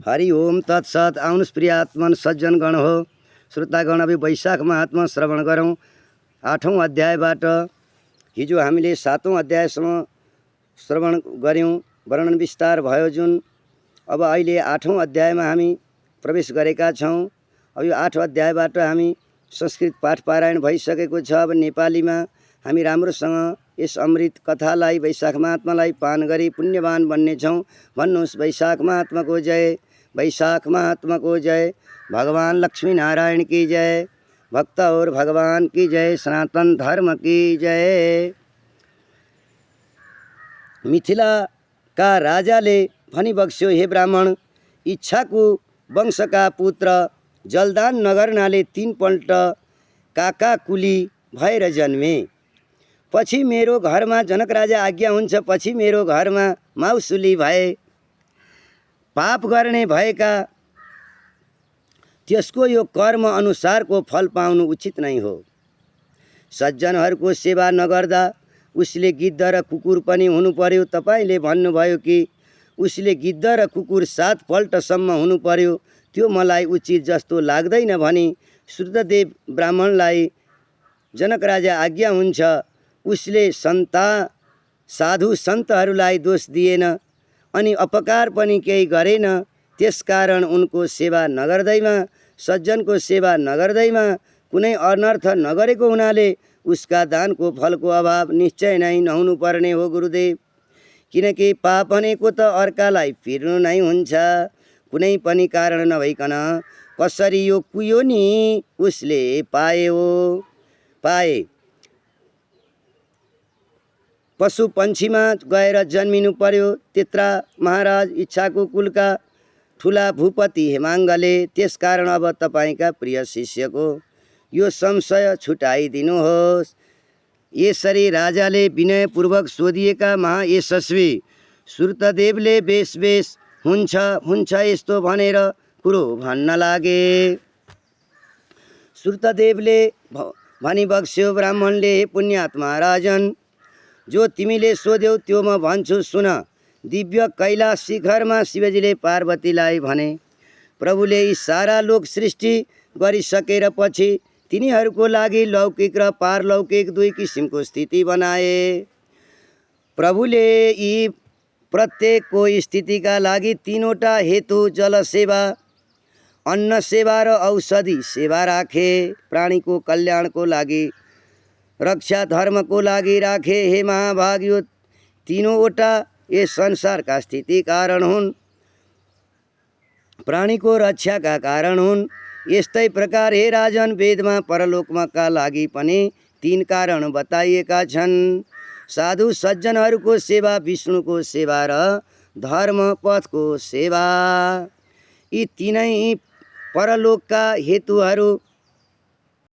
हरि ओम तत्सत। आउनुहोस् प्रिय आत्मन सज्जनगण हो श्रोतागण, अब वैशाख महात्मा श्रवण गरौँ। 8औं अध्यायबाट हिजो हामीले 7औं अध्यायसम्म श्रवण गऱ्यौँ, वर्णन विस्तार भयो जुन। अब अहिले 8औं अध्यायमा हामी प्रवेश गरेका छौँ। अब यो 8औं अध्यायबाट हामी संस्कृत पाठ पारायण भइसकेको छ। अब नेपालीमा हामी राम्रोसँग यस अमृत कथालाई, वैशाख महात्मालाई पान गरी पुण्यवान बन्नेछौँ। भन्नुहोस् वैशाख महात्माको जय, वैशाख महात्माको जय। भगवान लक्ष्मी नारायण की जय, भक्त और भगवान की जय, सनातन धर्म की जय। मिथिलाका राजाले भनिबक्स्यो, हे ब्राह्मण, इच्छाको वंशका पुत्र जलदान नगर्नाले 3 पल्ट काका कुली भएर जन्मे। पछि मेरो घरमा जनक राजा आज्ञा हुन्छ, पछि मेरो घरमा माउसुली भए। पाप गर्ने भएका त्यसको यो कर्म अनुसारको फल पाउनु उचित नै हो। सज्जनहरूको सेवा नगर्दा उसले गिद्ध र कुकुर पनि हुनु पर्यो। तपाईले भन्नुभयो कि उसले गिद्ध र कुकुर 7 पल्टसम्म हुनु पर्यो, त्यो मलाई उचित जस्तो लाग्दैन भनी शुद्धदेव ब्राह्मणलाई जनक राजा आज्ञा हुन्छ। उसले साधु सन्तहरूलाई दोष दिएन अनि अपकार पनि केही गरेन। त्यसकारण उनको सेवा नगर्दैमा, सज्जनको सेवा नगर्दैमा कुनै अनर्थ नगरेको हुनाले उसका दानको फलको अभाव निश्चय नै नहुनु पर्ने हो गुरुदेव। किनकि पाप भनेको त अर्कालाई पिर्नु नै हुन्छ। कुनै पनि कारण नभइकन कसरी यो कुयोनी उसले पाए। पशु पन्छीमा गएर जन्मिनु पर्यो। त्यत्रा महाराज इच्छाको कुलका ठुला भूपति हेमाङ्गले। त्यसकारण अब तपाईका प्रिय शिष्यको यो संशय छुटाइदिनुहोस्। यसरी राजाले विनयपूर्वक सोधिएका महायशस्वी श्रुतदेवले बेस हुन्छ यस्तो भनेर कुरो भन्न लागे। श्रुतदेवले भनिबक्स्यो, ब्राह्मणले, हे पुण्यात्मा राजन, जो तिमीले सोध्यौ त्यो म भन्छु सुन। दिव्य कैलाश शिखरमा शिवजीले पार्वतीलाई भने, प्रभुले यी सारा लोक सृष्टि गरिसकेर पछि तिनीहरूको लागि लौकिक र पारलौकिक 2 किसिमको स्थिति बनाए। प्रभुले यी प्रत्येकको स्थितिका लागि 3वटा हेतु, जल सेवा, अन्न सेवा र औषधि सेवा राखे। प्राणीको कल्याणको लागि, रक्षा धर्मको लागि राखे। हे महाभाग, यो 3वटा यस संसारका स्थिति कारण हुन्, प्राणीको रक्षाका कारण हुन्। यस्तै प्रकार हे राजन, वेदमा परलोकका लागि पनि 3 कारण बताइएका छन्। साधु सज्जनहरूको सेवा, विष्णुको सेवा र धर्म पथको सेवा। यी 3 परलोकका हेतुहरू